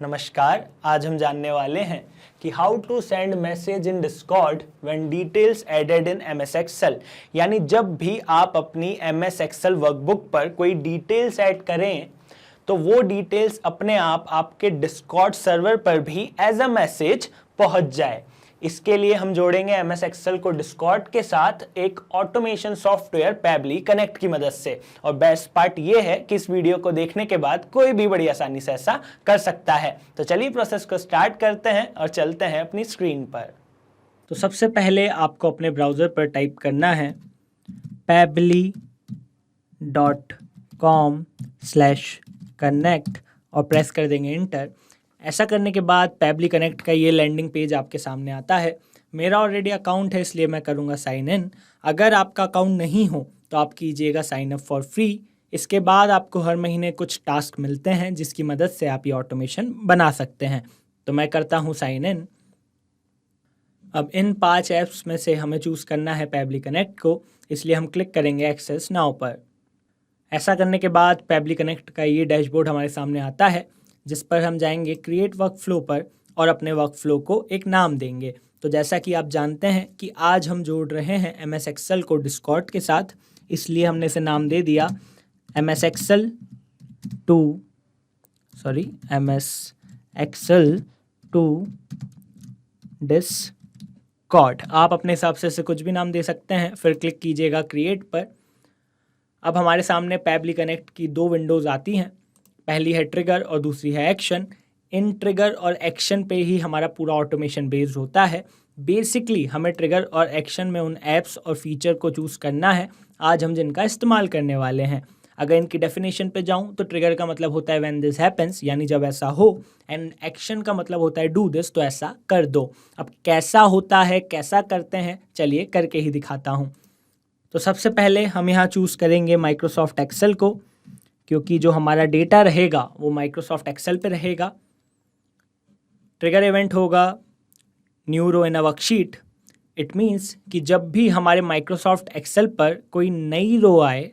नमस्कार, आज हम जानने वाले हैं कि how to send message in Discord when details added in MS Excel. यानी जब भी आप अपनी एमएस एक्सेल वर्कबुक पर कोई डिटेल्स ऐड करें तो वो डिटेल्स अपने आप आपके डिस्कॉर्ड सर्वर पर भी एज अ मैसेज पहुंच जाए। इसके लिए हम जोड़ेंगे एमएस एक्सेल को डिस्कॉर्ड के साथ एक ऑटोमेशन सॉफ्टवेयर पैबली कनेक्ट की मदद से। और बेस्ट पार्ट ये है कि इस वीडियो को देखने के बाद कोई भी बड़ी आसानी से ऐसा कर सकता है। तो चलिए प्रोसेस को स्टार्ट करते हैं और चलते हैं अपनी स्क्रीन पर। तो सबसे पहले आपको अपने ब्राउज़र पर टाइप करना है pabbly.com/connect और प्रेस कर देंगे इंटर। ऐसा करने के बाद पैबली कनेक्ट का ये लैंडिंग पेज आपके सामने आता है। मेरा ऑलरेडी अकाउंट है इसलिए मैं करूँगा साइन इन। अगर आपका अकाउंट नहीं हो तो आप कीजिएगा साइन अप फॉर फ्री। इसके बाद आपको हर महीने कुछ टास्क मिलते हैं जिसकी मदद से आप ये ऑटोमेशन बना सकते हैं। तो मैं करता हूँ साइन इन। अब इन 5 ऐप्स में से हमें चूज़ करना है पैबली कनेक्ट को, इसलिए हम क्लिक करेंगे एक्सेस नाउ पर। ऐसा करने के बाद पैबली कनेक्ट का ये डैशबोर्ड हमारे सामने आता है, जिस पर हम जाएंगे क्रिएट वर्कफ्लो पर और अपने वर्कफ्लो को एक नाम देंगे। तो जैसा कि आप जानते हैं कि आज हम जोड़ रहे हैं एमएस एक्सेल को डिस्कॉर्ड के साथ, इसलिए हमने इसे नाम दे दिया एमएस एक्सेल टू डिस्कॉर्ड। आप अपने हिसाब से इसे कुछ भी नाम दे सकते हैं। फिर क्लिक कीजिएगा क्रिएट पर। अब हमारे सामने पैबली कनेक्ट की 2 विंडोज़ आती हैं। पहली है ट्रिगर और दूसरी है एक्शन। इन ट्रिगर और एक्शन पे ही हमारा पूरा ऑटोमेशन बेस्ड होता है। बेसिकली हमें ट्रिगर और एक्शन में उन ऐप्स और फीचर को चूज़ करना है आज हम जिनका इस्तेमाल करने वाले हैं। अगर इनकी डेफिनेशन पे जाऊं तो ट्रिगर का मतलब होता है व्हेन दिस हैपेंस, यानी जब ऐसा हो। एंड एक्शन का मतलब होता है डू दिस, तो ऐसा कर दो। अब कैसा होता है, कैसा करते हैं, चलिए करके ही दिखाता हूँ। तो सबसे पहले हम यहाँ चूज़ करेंगे माइक्रोसॉफ्ट एक्सेल को, क्योंकि जो हमारा डेटा रहेगा वो माइक्रोसॉफ्ट एक्सेल पे रहेगा। ट्रिगर इवेंट होगा new row in a worksheet. It means कि जब भी हमारे माइक्रोसॉफ्ट एक्सेल पर कोई नई रो आए,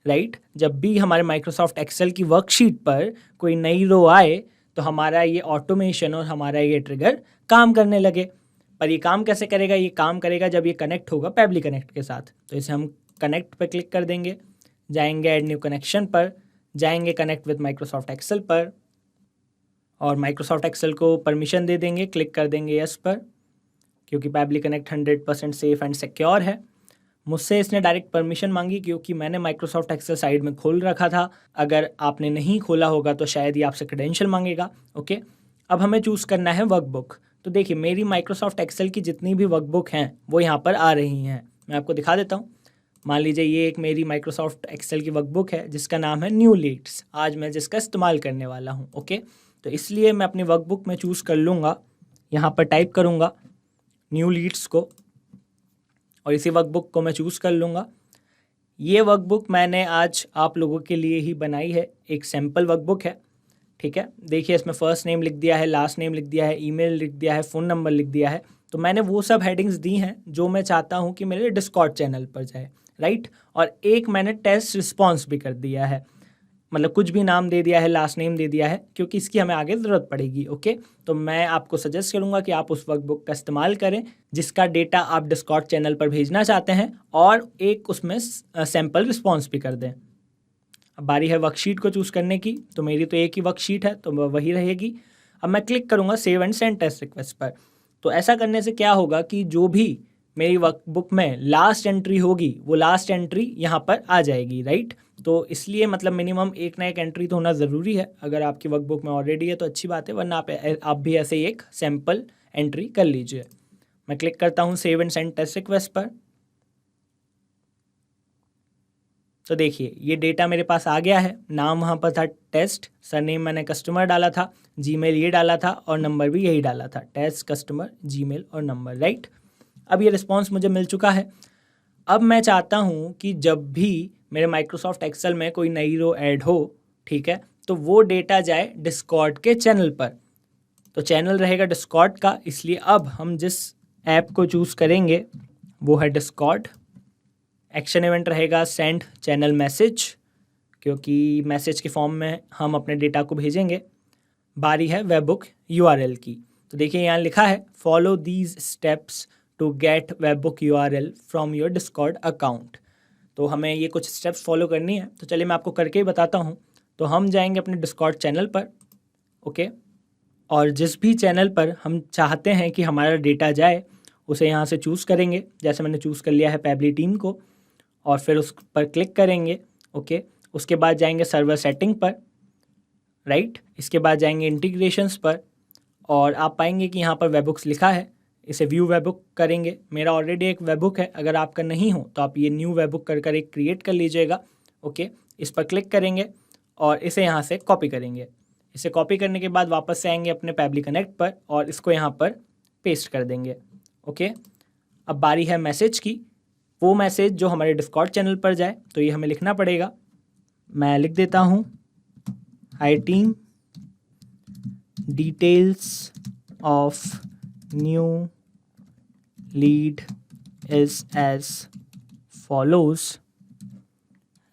राइट, जब भी हमारे माइक्रोसॉफ्ट एक्सेल की वर्कशीट पर कोई नई रो आए तो हमारा ये ऑटोमेशन और हमारा ये ट्रिगर काम करने लगे। पर ये काम कैसे करेगा? ये काम करेगा जब ये कनेक्ट होगा पैबली कनेक्ट के साथ। तो इसे हम कनेक्ट पर क्लिक कर देंगे, जाएंगे ऐड न्यू कनेक्शन पर, जाएंगे कनेक्ट विद माइक्रोसॉफ्ट एक्सेल पर और माइक्रोसॉफ्ट एक्सेल को परमिशन दे देंगे, क्लिक कर देंगे यस पर, क्योंकि Pabbly connect 100% safe and secure है। मुझसे इसने डायरेक्ट परमिशन मांगी क्योंकि मैंने माइक्रोसॉफ्ट एक्सेल साइड में खोल रखा था। अगर आपने नहीं खोला होगा तो शायद ये आपसे क्रेडेंशियल मांगेगा। ओके, अब हमें चूज़ करना है वर्कबुक। तो देखिए मेरी माइक्रोसॉफ्ट एक्सेल की जितनी भी वर्कबुक हैं वो यहाँ पर आ रही हैं। मैं आपको दिखा देता हूँ। मान लीजिए ये एक मेरी माइक्रोसॉफ्ट एक्सेल की वर्कबुक है जिसका नाम है न्यू लीड्स, आज मैं जिसका इस्तेमाल करने वाला हूँ। ओके, तो इसलिए मैं अपनी वर्कबुक में चूज़ कर लूँगा, यहाँ पर टाइप करूँगा न्यू लीड्स को और इसी वर्कबुक को मैं चूज़ कर लूँगा। ये वर्कबुक मैंने आज आप लोगों के लिए ही बनाई है, एक सैम्पल वर्कबुक है। ठीक है, देखिए इसमें फर्स्ट नेम लिख दिया है, लास्ट नेम लिख दिया है, ईमेल लिख दिया है, फ़ोन नंबर लिख दिया है। तो मैंने वो सब हेडिंग्स दी हैं जो मैं चाहता हूँ कि मेरे डिस्कॉर्ड चैनल पर जाए, राइट। और एक मैंने टेस्ट रिस्पॉन्स भी कर दिया है, मतलब कुछ भी नाम दे दिया है, लास्ट नेम दे दिया है, क्योंकि इसकी हमें आगे ज़रूरत पड़ेगी। ओके, तो मैं आपको सजेस्ट करूंगा कि आप उस वर्कबुक का इस्तेमाल करें जिसका डेटा आप डिस्कॉर्ड चैनल पर भेजना चाहते हैं और एक उसमें सैम्पल रिस्पॉन्स भी कर दें। अब बारी है वर्कशीट को चूज़ करने की। तो मेरी तो एक ही वर्कशीट है तो वही रहेगी। अब मैं क्लिक करूँगा save and send test request पर। तो ऐसा करने से क्या होगा कि जो भी मेरी वर्कबुक में लास्ट एंट्री होगी वो लास्ट एंट्री यहाँ पर आ जाएगी, राइट। तो इसलिए मतलब मिनिमम एक ना एक एंट्री तो होना ज़रूरी है। अगर आपकी वर्कबुक में ऑलरेडी है तो अच्छी बात है, वरना आप भी ऐसे ही एक सैम्पल एंट्री कर लीजिए। मैं क्लिक करता हूँ save and send test request पर। तो देखिए ये डेटा मेरे पास आ गया है। नाम वहाँ पर था टेस्ट, सरनेम मैंने कस्टमर डाला था, जीमेल ये डाला था और नंबर भी यही डाला था, टेस्ट कस्टमर जीमेल और नंबर, राइट। अब ये रिस्पॉन्स मुझे मिल चुका है। अब मैं चाहता हूँ कि जब भी मेरे माइक्रोसॉफ्ट एक्सेल में कोई नई रो ऐड हो, ठीक है, तो वो डेटा जाए डिस्कॉर्ड के चैनल पर। तो चैनल रहेगा डिस्कॉर्ड का, इसलिए अब हम जिस ऐप को चूज़ करेंगे वो है डिस्कॉर्ड। एक्शन इवेंट रहेगा सेंड चैनल मैसेज, क्योंकि मैसेज के फॉर्म में हम अपने डेटा को भेजेंगे। बारी है वेबबुक URL की। तो देखिए यहाँ लिखा है follow these steps to get webhook URL from your Discord account. तो हमें ये कुछ स्टेप्स फॉलो करनी है, तो चलिए मैं आपको करके ही बताता हूँ। तो हम जाएंगे अपने डिस्कॉर्ड चैनल पर, ओके, और जिस भी चैनल पर हम चाहते हैं कि हमारा डेटा जाए उसे यहाँ से चूज़ करेंगे। जैसे मैंने चूज़ कर लिया है पैबली टीम को, और फिर उस पर क्लिक करेंगे, ओके। उसके बाद जाएंगे सर्वर सेटिंग पर, राइट। इसके बाद जाएंगे इंटीग्रेशंस पर, और आप पाएंगे कि यहाँ पर वेबबुक्स लिखा है, इसे व्यू वेबबुक करेंगे। मेरा ऑलरेडी एक वेबबुक है, अगर आपका नहीं हो तो आप ये न्यू वेबबुक कर एक क्रिएट कर लीजिएगा, ओके। इस पर क्लिक करेंगे और इसे यहाँ से कॉपी करेंगे। इसे कॉपी करने के बाद वापस से आएंगे अपने पैबली कनेक्ट पर और इसको यहाँ पर पेस्ट कर देंगे, ओके। अब बारी है मैसेज की, वो मैसेज जो हमारे डिस्कॉर्ड चैनल पर जाए। तो ये हमें लिखना पड़ेगा, मैं लिख देता हूँ, hi team, details of new lead is as follows,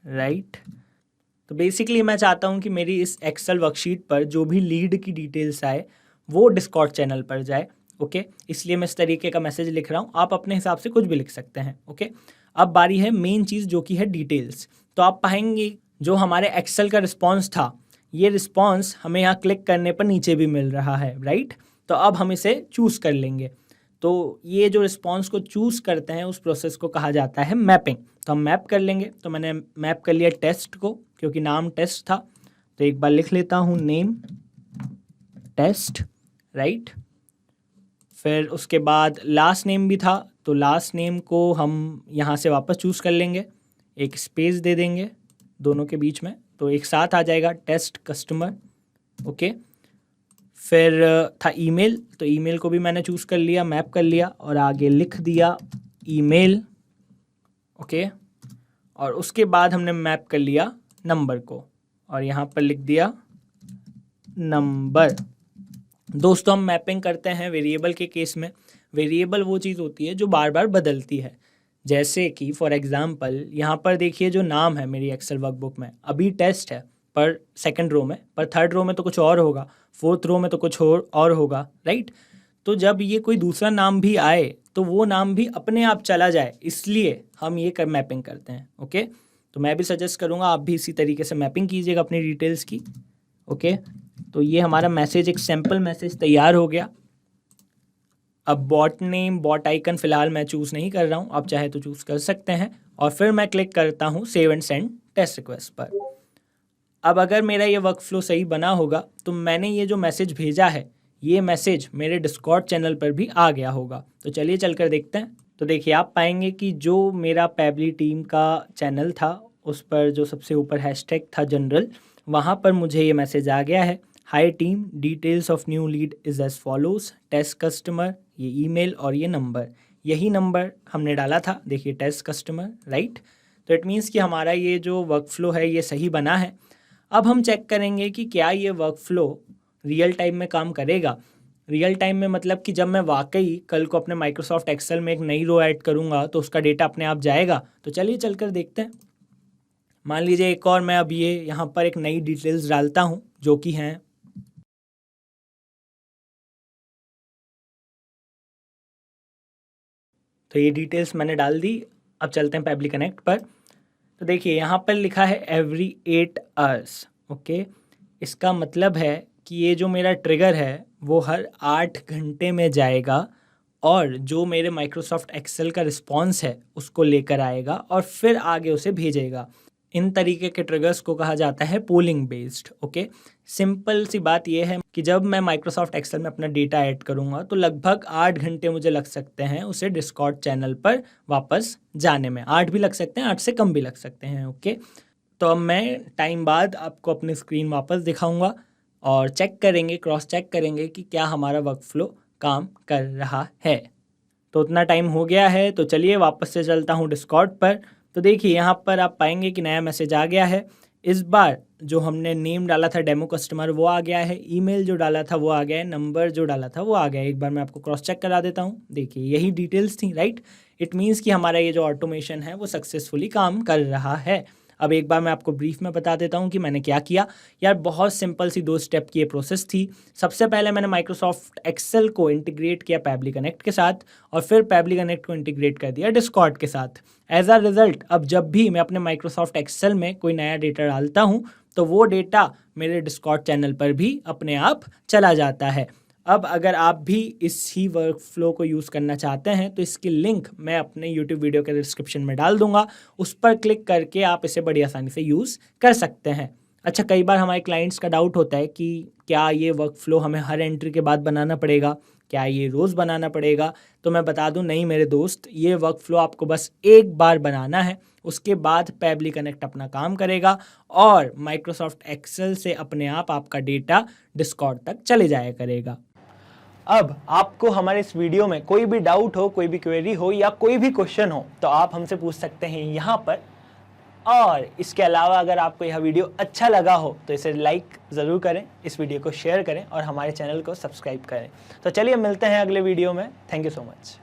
right. तो बेसिकली मैं चाहता हूँ कि मेरी इस एक्सेल वर्कशीट पर जो भी लीड की डिटेल्स आए वो डिस्कॉर्ड चैनल पर जाए, ओके। इसलिए मैं इस तरीके का मैसेज लिख रहा हूँ, आप अपने हिसाब से कुछ भी लिख सकते हैं, ओके। अब बारी है मेन चीज़ जो कि है डिटेल्स। तो आप पाएंगे जो हमारे एक्सेल का रिस्पॉन्स था, ये रिस्पॉन्स हमें यहाँ क्लिक करने पर नीचे भी मिल रहा है, राइट। तो अब हम इसे चूज़ कर लेंगे। तो ये जो रिस्पॉन्स को चूज़ करते हैं उस प्रोसेस को कहा जाता है मैपिंग। तो हम मैप कर लेंगे। तो मैंने मैप कर लिया टेस्ट को, क्योंकि नाम टेस्ट था। तो एक बार लिख लेता हूँ नेम टेस्ट, राइट। फिर उसके बाद लास्ट नेम भी था, तो लास्ट नेम को हम यहाँ से वापस चूज़ कर लेंगे, एक स्पेस दे देंगे दोनों के बीच में, तो एक साथ आ जाएगा टेस्ट कस्टमर, ओके। फिर था ईमेल, तो ईमेल को भी मैंने चूज़ कर लिया, मैप कर लिया और आगे लिख दिया ईमेल, ओके। और उसके बाद हमने मैप कर लिया नंबर को और यहाँ पर लिख दिया नंबर। दोस्तों, हम मैपिंग करते हैं वेरिएबल के केस में। वेरिएबल वो चीज़ होती है जो बार बार बदलती है। जैसे कि फॉर एग्जांपल यहाँ पर देखिए जो नाम है मेरी एक्सेल वर्कबुक में अभी टेस्ट है, पर सेकंड रो में, पर थर्ड रो में तो कुछ और होगा, फोर्थ रो में तो कुछ और होगा, राइट। तो जब ये कोई दूसरा नाम भी आए तो वो नाम भी अपने आप चला जाए, इसलिए हम ये मैपिंग करते हैं, ओके। तो मैं भी सजेस्ट करूँगा आप भी इसी तरीके से मैपिंग कीजिएगा अपनी डिटेल्स की, ओके। तो ये हमारा मैसेज, एक सैम्पल मैसेज तैयार हो गया। अब बॉट नेम, बॉट आइकन फ़िलहाल मैं चूज़ नहीं कर रहा हूँ, आप चाहे तो चूज़ कर सकते हैं। और फिर मैं क्लिक करता हूँ save and send test request पर। अब अगर मेरा ये वर्क फ्लो सही बना होगा तो मैंने ये जो मैसेज भेजा है ये मैसेज मेरे डिस्कॉर्ड चैनल पर भी आ गया होगा। तो चलिए चलकर देखते हैं। तो देखिए आप पाएंगे कि जो मेरा पैबली टीम का चैनल था उस पर जो सबसे ऊपर हैशटैग था जनरल, वहाँ पर मुझे ये मैसेज आ गया है, hi team, details of new lead is as follows, test customer, ये ईमेल और ये नंबर, यही नंबर हमने डाला था, देखिए टेस्ट कस्टमर, राइट। तो इट मीन्स कि हमारा ये जो वर्क फ्लो है ये सही बना है। अब हम चेक करेंगे कि क्या ये वर्क फ्लो रियल टाइम में काम करेगा। रियल टाइम में मतलब कि जब मैं वाकई कल को अपने माइक्रोसॉफ्ट एक्सेल में एक नई रो ऐड करूँगा तो उसका डेटा अपने आप जाएगा। तो चलिए चलकर देखते हैं। मान लीजिए एक और मैं अब ये यहाँ पर एक नई डिटेल्स डालता हूँ जो कि हैं, तो ये डिटेल्स मैंने डाल दी। अब चलते हैं पैबली कनेक्ट पर। तो देखिए यहाँ पर लिखा है एवरी 8 आवर्स, ओके। इसका मतलब है कि ये जो मेरा ट्रिगर है वो हर 8 घंटे में जाएगा और जो मेरे माइक्रोसॉफ्ट एक्सेल का रिस्पॉन्स है उसको लेकर आएगा और फिर आगे उसे भेजेगा। इन तरीके के ट्रिगर्स को कहा जाता है पोलिंग बेस्ड, ओके। सिंपल सी बात यह है कि जब मैं माइक्रोसॉफ्ट एक्सेल में अपना डेटा ऐड करूंगा तो लगभग 8 घंटे मुझे लग सकते हैं उसे डिस्कॉर्ड चैनल पर वापस जाने में। 8 भी लग सकते हैं, 8 से कम भी लग सकते हैं, ओके। तो अब मैं टाइम बाद आपको अपनी स्क्रीन वापस दिखाऊंगा और चेक करेंगे, क्रॉस चेक करेंगे कि क्या हमारा वर्क फ्लो काम कर रहा है। तो उतना टाइम हो गया है, तो चलिए वापस से चलता हूँ डिस्कॉर्ड पर। तो देखिए यहाँ पर आप पाएंगे कि नया मैसेज आ गया है। इस बार जो हमने नेम डाला था डेमो कस्टमर वो आ गया है, ईमेल जो डाला था वो आ गया है, नंबर जो डाला था वो आ गया है। एक बार मैं आपको क्रॉस चेक करा देता हूँ। देखिए यही डिटेल्स थी, राइट। इट मीन्स कि हमारा ये जो ऑटोमेशन है वो सक्सेसफुली काम कर रहा है। अब एक बार मैं आपको ब्रीफ में बता देता हूँ कि मैंने क्या किया। यार बहुत सिंपल सी 2 स्टेप की ये प्रोसेस थी। सबसे पहले मैंने माइक्रोसॉफ्ट एक्सेल को इंटीग्रेट किया पैबली कनेक्ट के साथ और फिर पैबली कनेक्ट को इंटीग्रेट कर दिया डिस्कॉर्ड के साथ। एज अ रिजल्ट अब जब भी मैं अपने माइक्रोसॉफ्ट एक्सेल में कोई नया डेटा डालता हूँ तो वो डेटा मेरे डिस्कॉर्ड चैनल पर भी अपने आप चला जाता है। अब अगर आप भी इसी वर्क फ्लो को यूज़ करना चाहते हैं तो इसकी लिंक मैं अपने यूट्यूब वीडियो के डिस्क्रिप्शन में डाल दूंगा, उस पर क्लिक करके आप इसे बड़ी आसानी से यूज़ कर सकते हैं। अच्छा, कई बार हमारे क्लाइंट्स का डाउट होता है कि क्या ये वर्क फ्लो हमें हर एंट्री के बाद बनाना पड़ेगा, क्या ये रोज़ बनाना पड़ेगा? तो मैं बता दूं, नहीं मेरे दोस्त, ये वर्क फ्लो आपको बस एक बार बनाना है, उसके बाद पैबली कनेक्ट अपना काम करेगा और माइक्रोसॉफ्ट एक्सेल से अपने आप आपका डेटा डिस्कॉर्ड तक चले जाया करेगा। अब आपको हमारे इस वीडियो में कोई भी डाउट हो, कोई भी क्वेरी हो या कोई भी क्वेश्चन हो तो आप हमसे पूछ सकते हैं यहाँ पर। और इसके अलावा अगर आपको यह वीडियो अच्छा लगा हो तो इसे लाइक ज़रूर करें, इस वीडियो को शेयर करें और हमारे चैनल को सब्सक्राइब करें। तो चलिए मिलते हैं अगले वीडियो में। Thank you so much.